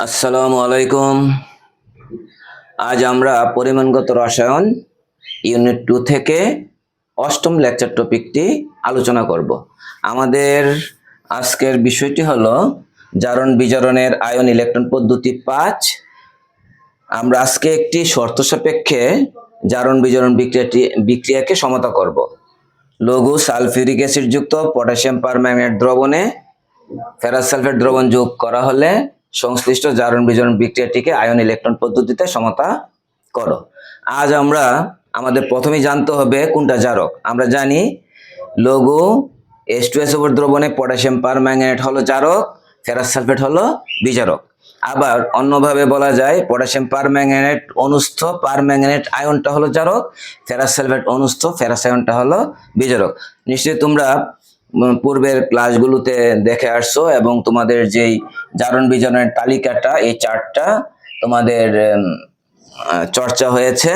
আসসালামু আলাইকুম। আজ আমরা পরিমাণগত রসায়ন ইউনিট 2 থেকে অষ্টম লেকচার টপিকটি আলোচনা করব। আমাদের আজকের বিষয়টি হলো জারণ বিজারণের আয়ন ইলেকট্রন পদ্ধতি 5। আমরা আজকে একটি শর্ত সাপেক্ষে জারণ বিজারণ বিক্রিয়াকে সমতা করব। লঘু সালফিউরিক অ্যাসিড যুক্ত পটাশিয়াম পারম্যাঙ্গানেট দ্রবণে ফেরাস সালফেট দ্রবণ যোগ করা হলে সংশ্লিষ্ট জারণ বিজারণ বিক্রিয়াটিকে আয়ন ইলেকট্রন পদ্ধতিতে সমতা করো। আজ আমরা আমাদের প্রথমেই জানতে হবে কোনটা জারক। আমরা জানি লঘু H2SO4 দ্রবণে পটাশিয়াম পারম্যাঙ্গানেট হলো জারক, ফেরাস সালফেট হলো বিজারক। আবার অন্যভাবে বলা যায় পটাশিয়াম পারম্যাঙ্গানেট অনুস্থ পারম্যাঙ্গানেট আয়নটা হলো জারক, ফেরাস সালফেট অনুস্থ ফেরাস আয়নটা হলো বিজারক। নিশ্চয়ই তোমরা পূর্বের ক্লাসগুলোতে দেখে আসছো এবং তোমাদের যেই জারণ বিজারণের তালিকাটা, এই চার্টটা তোমাদের চর্চা হয়েছে।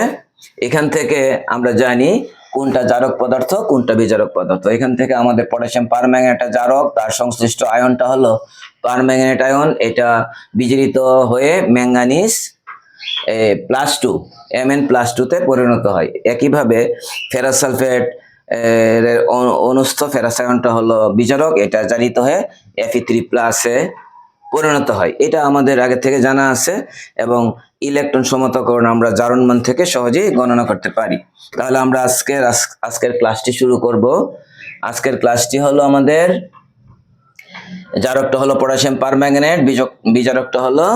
এখান থেকে আমরা জানি কোনটা জারক পদার্থ কোনটা বিজারক পদার্থ। এখান থেকে আমাদের পটাশিয়াম পারম্যাঙ্গানেট জারক, তার সংশ্লিষ্ট আয়নটা হলো পারম্যাঙ্গানেট আয়ন। এটা বিজারিত হয়ে ম্যাঙ্গানিজ +2 Mn+2 তে পরিণত হয়। একইভাবে ফেরাস সালফেট অনুস্থ ফেরাস আয়নটা হলো বিজারক, এটা জারিত হয়ে Fe3+ এ পরিণত হয়। এটা আমাদের আগে থেকে জানা আছে এবং ইলেকট্রন সমতাকরণ আমরা জারণ মান থেকে সহজেই গণনা করতে পারি। তাহলে আমরা আজকের ক্লাসটি শুরু করব। আজকের ক্লাসটি হলো আমাদের জারকটা হলো পটাশিয়াম পারম্যাঙ্গানেট, বিজারকটা হলো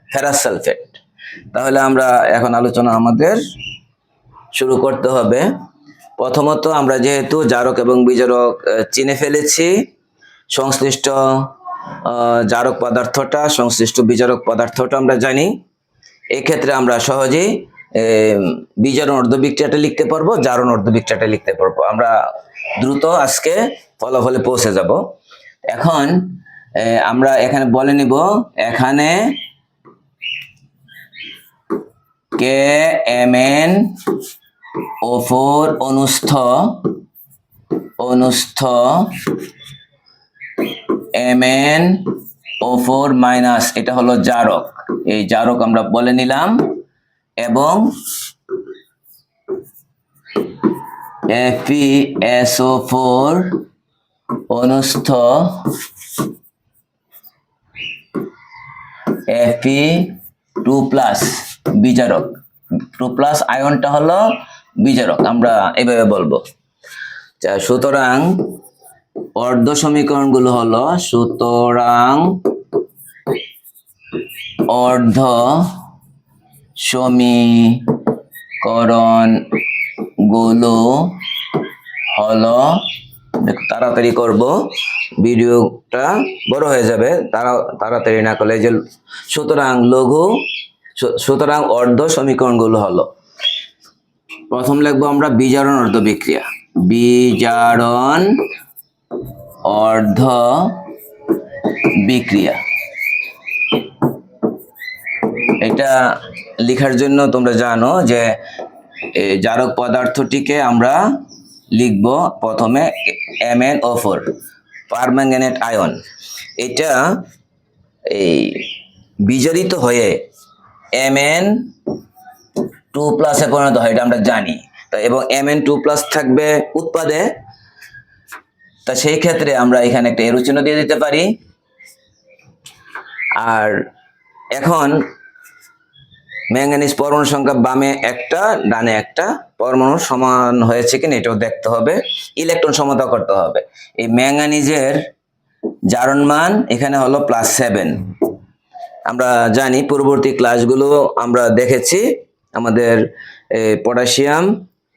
ফেরাস সালফেট। তাহলে আমরা এখন আলোচনা আমাদের শুরু করতে হবে। প্রথমত আমরা যেহেতু জারক এবং বিজারক চিনে ফেলেছি, সংশ্লিষ্ট জারক পদার্থটা সংশ্লিষ্ট বিজারক পদার্থটা আমরা জানি, এই ক্ষেত্রে আমরা সহজেই বিজারণ অর্ধবিক্রিয়াটা লিখতে পারবো, জারণ অর্ধবিক্রিয়াটা লিখতে পারবো। আমরা দ্রুত আজকে ফলাফলে পৌঁছে যাব। এখন আমরা এখানে বলে নিব, এখানে KMnO4 অনুস্থ MnO4- এটা হলো জারক। এই জারক আমরা বলে নিলাম এবং FeSO4 অনুস্থ Fe2+ বিজারক। 2+ আয়নটা হলো বিজারক, আমরা এভাবে বলবো। সুতরাং অর্ধ সমীকরণগুলো হলো, সুতরাং অর্ধ সমীকরণগুলো হলো, তাড়াতাড়ি করব, ভিডিওটা বড় হয়ে যাবে, তাড়াতাড়ি না করলে। যে সুতরাং অর্ধ সমীকরণগুলো হলো, প্রথম লিখবো আমরা বিজারণ অর্ধ বিক্রিয়া। বিজারণ অর্ধ বিক্রিয়া, এটা লেখার জন্য তোমরা জানো যে জারক পদার্থটিকে আমরা লিখব প্রথমে MnO4 পারম্যাঙ্গানেট আয়ন। এটা এই বিজারিত হয়ে Mn2+ এ পরিণত হয়, এটা আমরা জানি। এবং Mn2+ থাকবে উৎপাদে, তা সেই ক্ষেত্রে আমরা এখানে একটা এরো চিহ্ন দিয়ে দিতে পারি। আর এখন ম্যাঙ্গানিজ পরমাণু সংখ্যা বামে একটা ডানে একটা পরমাণু সমান হয়েছে কিনা এটাও দেখতে হবে, ইলেকট্রন সমতা করতে হবে। এই ম্যাঙ্গানিজের জারণ মান এখানে হলো +7। আমরা জানি পূর্ববর্তী ক্লাসগুলো আমরা দেখেছি, আমাদের পটাশিয়াম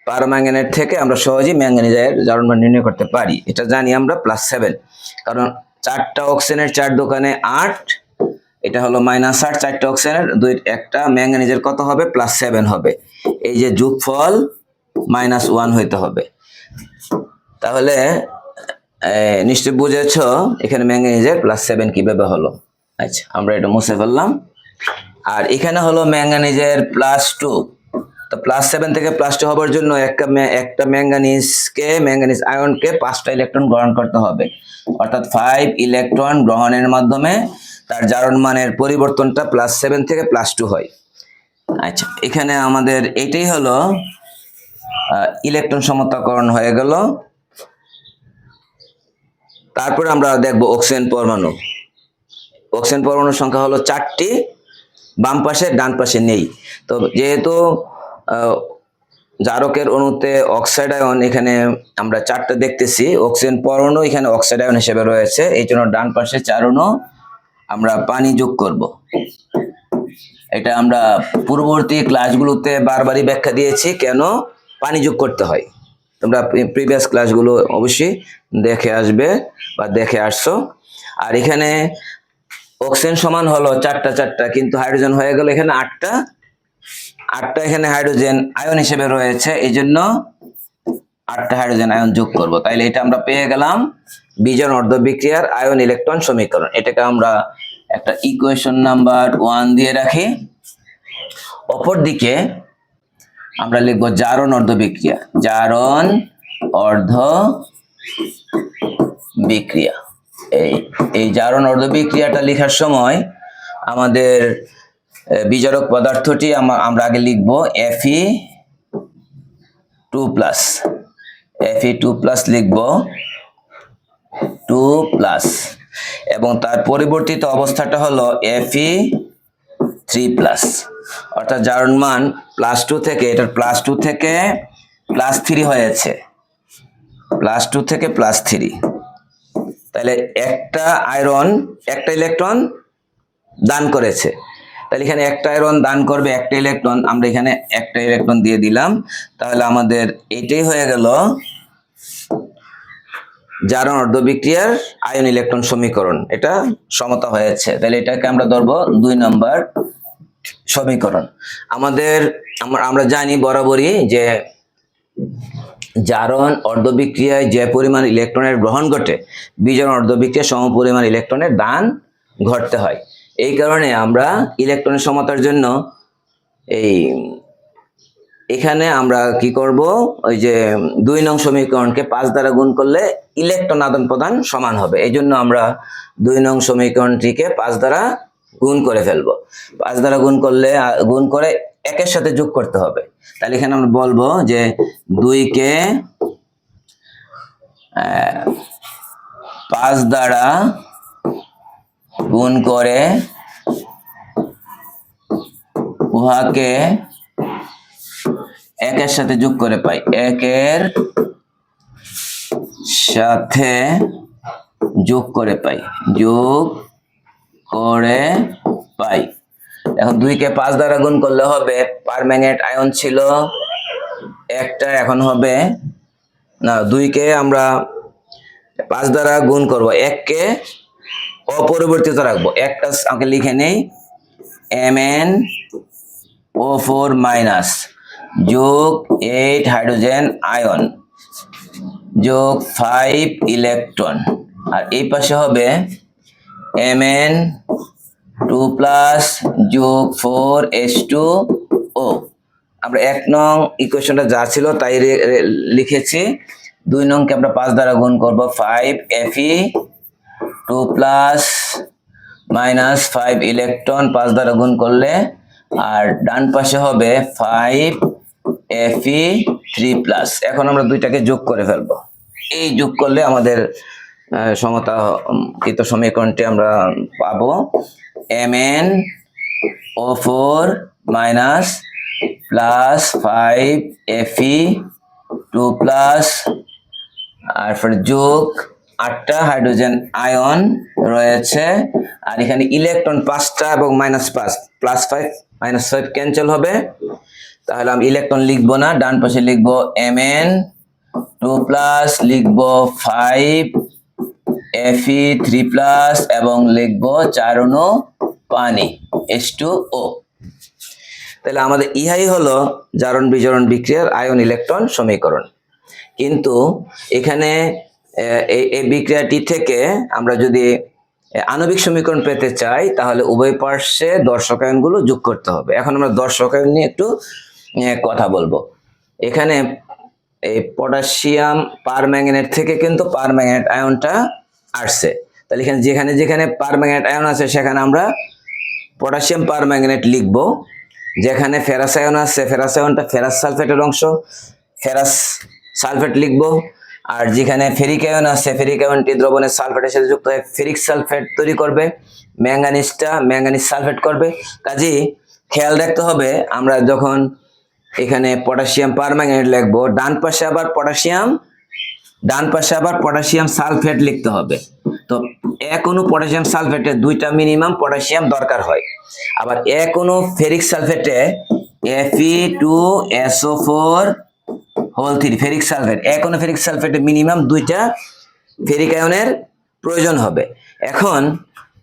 পারম্যাঙ্গানেট থেকে আমরা সহজেই ম্যাঙ্গানিজের জারণ মান নির্ণয় করতে পারি, এটা জানি আমরা +7। কারণ 4টা অক্সিজেনের 4 দোকানে 8, এটা হলো -8, 4টা অক্সিজেনের একটা ম্যাঙ্গানিজের কত হবে? +7 হবে। এই যে যোগফল -1 হইতে হবে। তাহলে নিশ্চয় বুঝেছ এখানে ম্যাঙ্গানিজের +7 কিভাবে হলো। আচ্ছা, আমরা এটা মুছে ফেললাম। আর এখানে হলো ম্যাঙ্গানিজের +2, তো +7 থেকে +2 হবার জন্য একটা ম্যাঙ্গানিজ আয়নকে 5টা ইলেকট্রন গ্রহণ করতে হবে, অর্থাৎ 5 ইলেকট্রন গ্রহণের মাধ্যমে তার জারণ মানের পরিবর্তনটা +7 থেকে +2 হয়। আচ্ছা, এখানে আমাদের এটাই হলো ইলেকট্রন সমতাকরণ হয়ে গেল। তারপরে আমরা দেখব অক্সিজেন পরমাণু। অক্সিজেন পরমাণুর সংখ্যা হলো 4টি, বাম পাশে ডান পাশে নেই। তো যেহেতু জারকের অণুতে অক্সাইড আয়ন এখানে আমরা 4টা দেখতেছি, অক্সিজেন পরমাণু এখানে অক্সাইড আয়ন হিসেবে রয়েছে, এই জন্য ডান পাশে 4 অণু আমরা পানি যোগ করব। এটা আমরা পূর্ববর্তী ক্লাসগুলোতে বারবারই ব্যাখ্যা দিয়েছি কেন পানি যোগ করতে হয়। তোমরা প্রিভিয়াস ক্লাসগুলো অবশ্যই দেখে আসবে বা দেখে আসছো। আর এখানে অক্সিজেন সমান হলো 4টা, কিন্তু হাইড্রোজেন হয়ে গেল এখানে 8টা এখানে হাইড্রোজেন আয়ন হিসেবে রয়েছে, এই জন্য 8টা হাইড্রোজেন আয়ন যোগ করব। তাইলে এটা আমরা পেয়ে গেলাম বিজন অর্ধবিক্রিয়ার আয়ন ইলেকট্রন সমীকরণ। এটাকে আমরা একটা ইকুয়েশন নাম্বার 1 দিয়ে রাখি। অপরদিকে আমরা লিখব জারণ অর্ধবিক্রিয়া। জারণ অর্ধবিক্রিয়া, এই জারণ অর্ধবিক্রিয়াটা লেখার সময় আমাদের বিজারক পদার্থটি আমরা আগে লিখব Fe2+, Fe2+ লিখব 2+, এবং তার পরিবর্তিত অবস্থাটা হলো Fe3+, অর্থাৎ জারণ মান +2 থেকে, এটার +2 থেকে +3 হয়েছে, +2 থেকে +3। তাহলে একটা আয়রন একটা ইলেকট্রন দান করেছে, তাহলে এখানে একটা আয়রন দান করবে একটা ইলেকট্রন, আমরা এখানে একটা ইলেকট্রন দিয়ে দিলাম। তাহলে আমাদের এটাই হয়ে গেল জারণ অর্ধবিক্রিয়ার আয়ন ইলেকট্রন সমীকরণ। এটা সমতা হয়েছে, তাহলে এটাকে আমরা ধরবো 2 নম্বর সমীকরণ। আমরা জানি বরাবরই যে জারণ অর্ধবিক্রিয়ায় যে পরিমাণ ইলেকট্রনের গ্রহণ ঘটে, বিজারণ অর্ধবিক্রিয়ায় সমপরিমাণ ইলেকট্রনের দান ঘটতে হয়। এই কারণে আমরা ইলেকট্রনের সমতার জন্য এখানে আমরা কি করব, ওই যে 2 নং সমীকরণকে 5 দ্বারা গুণ করলে ইলেকট্রন আদান প্রদান সমান হবে, এই জন্য আমরা 2 নং সমীকরণটিকে 5 দ্বারা গুণ করে ফেলবো। 5 দ্বারা গুণ করে 1-এর সাথে যোগ করতে হবে। তাহলে এখানে আমরা বলবো যে 2কে 5 দ্বারা গুণ করে উহাকে 1-এর সাথে যোগ করে পাই, 1-এর সাথে যোগ করে পাই। এখন 2কে 5 দ্বারা গুণ করলে হবে, পারম্যাঙ্গানেট আয়ন ছিল একটা, এখন হবে না, 2কে আমরা 5 দ্বারা গুণ করব, 1কে অপরিবর্তিত রাখবো। একটা আমাকে লিখে নেই, MnO4- যোগ 8 হাইড্রোজেন আয়ন যোগ 5 ইলেকট্রন, আর এই পাশে হবে Mn2+ যোগ 4H2O। আমরা 1 নং ইকুয়েশনটা যা ছিল তাই লিখেছি। 2 নংকে আমরা 5 দ্বারা গুণ করব, 5Fe2+ - 5 ইলেকট্রন 5 দ্বারা গুণ করলে, আর ডান পাশে হবে 5Fe3+। এখন আমরা দুইটাকে যোগ করে ফেলবো। এই যোগ করলে আমাদের সমতাকৃত সমীকরণটি আমরা পাবো, MnO4- + 5Fe2+, আর যোগ 8টা হাইড্রোজেন আয়ন রয়েছে, আর এখানে ইলেকট্রন 5টা এবং -5, +5 -5 ক্যান্সেল হবে। তাহলে আমি ইলেকট্রন লিখবো না, ডান পাশে লিখবো Mn2+, লিখবো 5Fe3+, এবং লিখবো 4 অণু পানি H2O। তাহলে আমাদের ইহাই হলো জারণ বিজারণ বিক্রিয়ার আয়ন ইলেকট্রন সমীকরণ। কিন্তু এখানে এই বিক্রিয়াটি থেকে আমরা যদি আণবিক সমীকরণ পেতে চাই, তাহলে উভয় পার্শ্বে দর্শক আয়নগুলো যোগ করতে হবে। এখন আমরা দর্শক আয়ন নিয়ে একটু নিয়ে কথা বলবো। এখানে এই পটাশিয়াম পারম্যাঙ্গানেট থেকে কিন্তু পারম্যাঙ্গানেট আয়নটা আসছে, তাহলে এখানে যেখানে যেখানে পারম্যাঙ্গানেট আয়ন আছে সেখানে আমরা পটাশিয়াম পারম্যাঙ্গানেট লিখব। যেখানে ফেরাস আয়ন আছে ফেরাস আয়নটা ফেরাস সালফেটের অংশ, ফেরাস সালফেট লিখব। আর যেখানে ফেরিক আয়ন আছে ফেরিক আয়নটি দ্রবণের সালফেটের সাথে যুক্ত হয়ে ফেরিক সালফেট তৈরি করবে, ম্যাঙ্গানিজটা ম্যাঙ্গানিজ সালফেট করবে। কাজেই খেয়াল রাখতে হবে আমরা যখন এখানে পটাশিয়াম পারম্যাঙ্গানেট লিখব, ডান পাশে আবার পটাশিয়াম সালফেট লিখতে হবে। তো এক অণু পটাশিয়াম সালফেটে দুইটা মিনিমাম পটাশিয়াম দরকার হয়। আবার এক অণু ফেরিক সালফেটে Fe2SO4 হোল 3 ফেরিক সালফেট, এক অণু ফেরিক সালফেটে মিনিমাম দুইটা ফেরিক আয়নের প্রয়োজন হবে। এখন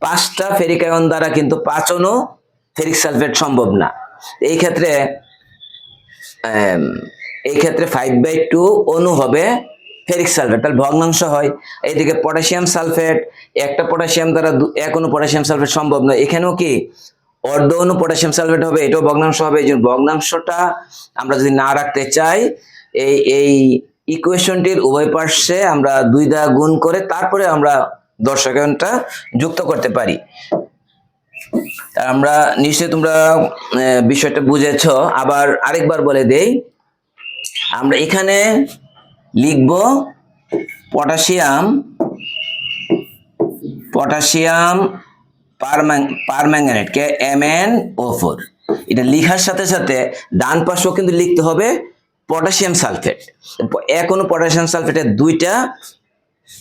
5টা ফেরিক আয়ন দ্বারা কিন্তু 5 অণু ফেরিক সালফেট সম্ভব না। এই ক্ষেত্রে 5/2 অণু হবে ফেরিক সালফেট, তাহলে ভগ্নাংশ হয়। এইদিকে পটাশিয়াম সালফেট, একটা পটাশিয়াম দ্বারা এক অণু পটাশিয়াম সালফেট সম্ভব নয়, এখানেও কি অর্ধ অণু পটাশিয়াম সালফেট হবে, এটাও ভগ্নাংশ হবে। এই জন্য ভগ্নাংশটা আমরা যদি না রাখতে চাই, এই ইকুয়েশনটির উভয় পার্শ্বে আমরা 2 দ্বারা গুণ করে তারপরে আমরা দর্শকায়নটা যুক্ত করতে পারি। আমরা নিশ্চয়ই তোমরা বিষয়টা বুঝেছো। আবার আরেকবার বলে দেই, আমরা এখানে লিখব পটাশিয়াম পারম্যাঙ্গানেট কে MnO4। এটা লেখার সাথে সাথে ডান পাশেও কিন্তু লিখতে হবে পটাশিয়াম সালফেট। এক অণু পটাশিয়াম সালফেটে দুইটা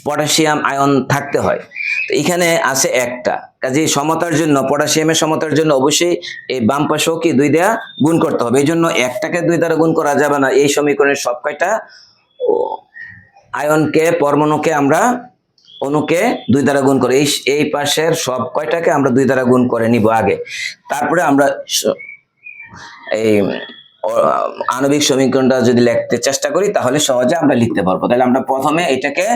পটাশিয়াম আয়ন থাকতে হয়, তো এখানে আছে একটা। কাজে সমতার জন্য পটাশিয়ামের সমতার জন্য অবশ্যই এই বাম পাশেও কি 2 দ্বারা গুণ করতে হবে। এই জন্য একটাকে 2 দ্বারা গুণ করা যাবে না। এই সমীকরণের সব কয়টা আয়নকে পরমাণুকে আমরা অণুকে 2 দ্বারা গুণ করে এই পাশের সব কয়টাকে আমরা 2 দ্বারা গুণ করে নিব আগে, তারপরে আমরা এই আণবিক সমীকরণটা যদি লিখতে চেষ্টা করি তাহলে সহজে আমরা লিখতে পারবো। তাহলে আমরা প্রথমে এটাকে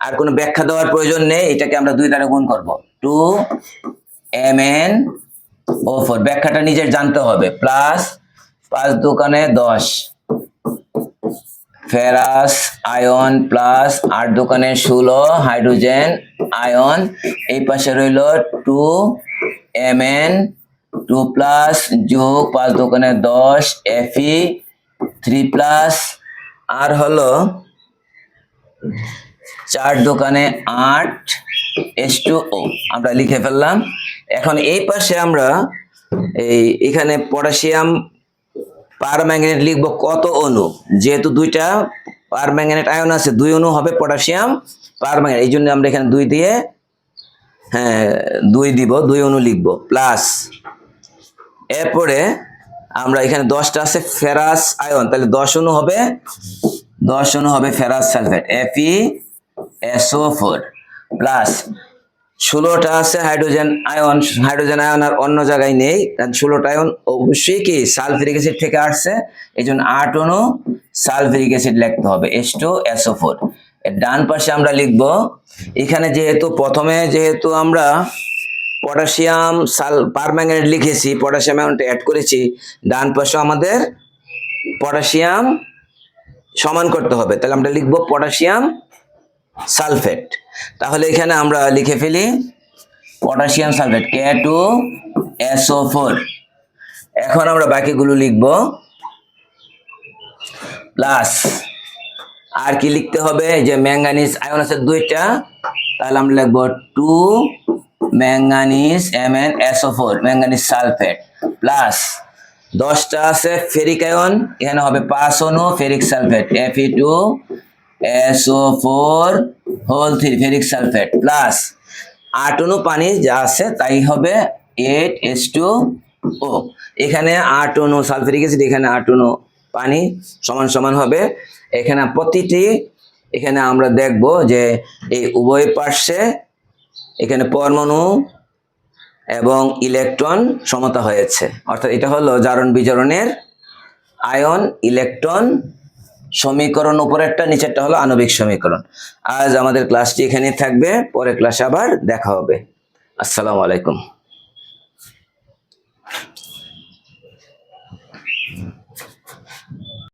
আর কোনো ব্যাখ্যা দেওয়ার প্রয়োজন নেই, এটাকে আমরা 2 দ্বারা গুণ করব। 2MnO4 ব্যাখ্যাটা নিজের জানতে হবে, প্লাস 5 দোকানে 10 ফেরাস আয়ন প্লাস 8 দোকানে 16 হাইড্রোজেন আয়ন। এই পাশে রইল 2Mn2 প্লাস যোগ 5 দোকানে 10 Fe3 প্লাস আর হলো 4 দোকানে 8 H2O আমরা লিখে ফেললাম। এখন এই পাশে আমরা এখানে পটাশিয়াম পারম্যাঙ্গানেট লিখবো কত অণু, যেহেতু 2টা পারম্যাঙ্গানেট আয়ন আছে 2 অণু হবে পটাশিয়াম পারম্যাঙ্গানেট, এই জন্য আমরা এখানে 2 দিয়ে 2 দিব, 2 অণু লিখবো। প্লাস এরপরে আমরা এখানে 10টা আছে ফেরাস আয়ন, তাহলে 10 অণু হবে ফেরাস সালফেট FeSO4 প্লাস 16টা আছে হাইড্রোজেন আয়ন আর অন্য জায়গায় নেই, কারণ 16টা আয়ন অবশ্যই কি সালফিউরিক অ্যাসিড থেকে আসছে, এই জন্য 8 অণু সালফিউরিক অ্যাসিড লিখতে হবে H2SO4। এর ডান পাশে আমরা লিখব, এখানে যেহেতু আমরা পটাশিয়াম পারম্যাঙ্গানেট লিখেছি, পটাশিয়াম আয়নটা অ্যাড করেছি, ডান পাশে আমাদের পটাশিয়াম সমান করতে হবে, তাহলে আমরা লিখব পটাশিয়াম সালফেট। তাহলে এখানে আমরা লিখে ফেলি পটাশিয়াম সালফেট K2SO4। এখন আমরা বাকিগুলো লিখব, প্লাস আর কি লিখতে হবে, যে ম্যাঙ্গানিজ আয়ন আছে 2টা, তাহলে আমরা লিখব 2 manganese MnSO4 manganese sulphate plus 10টা আছে ফেরিক আয়ন, এখানে হবে 5 অণু ferric sulphate Fe2SO4 whole 3 ferric sulphate plus 8 অণু পানি যা আছে তাই হবে 8H2O। এখানে 8 অণু সালফিউরিক অ্যাসিড, এখানে 8 অণু পানি সমান হবে। এখানে আমরা দেখব যে এই উভয় পার্শ্বে এখানে পরমাণু এবং ইলেকট্রন সমতা হয়েছে, অর্থাৎ এটা হলো জারণ বিজারণের আয়ন ইলেকট্রন সমীকরণ, উপরেরটা নিচেরটা হলো আণবিক সমীকরণ। আজ আমাদের ক্লাসটি এখানেই থাকবে, পরের ক্লাসে আবার দেখা হবে। আসসালামু আলাইকুম।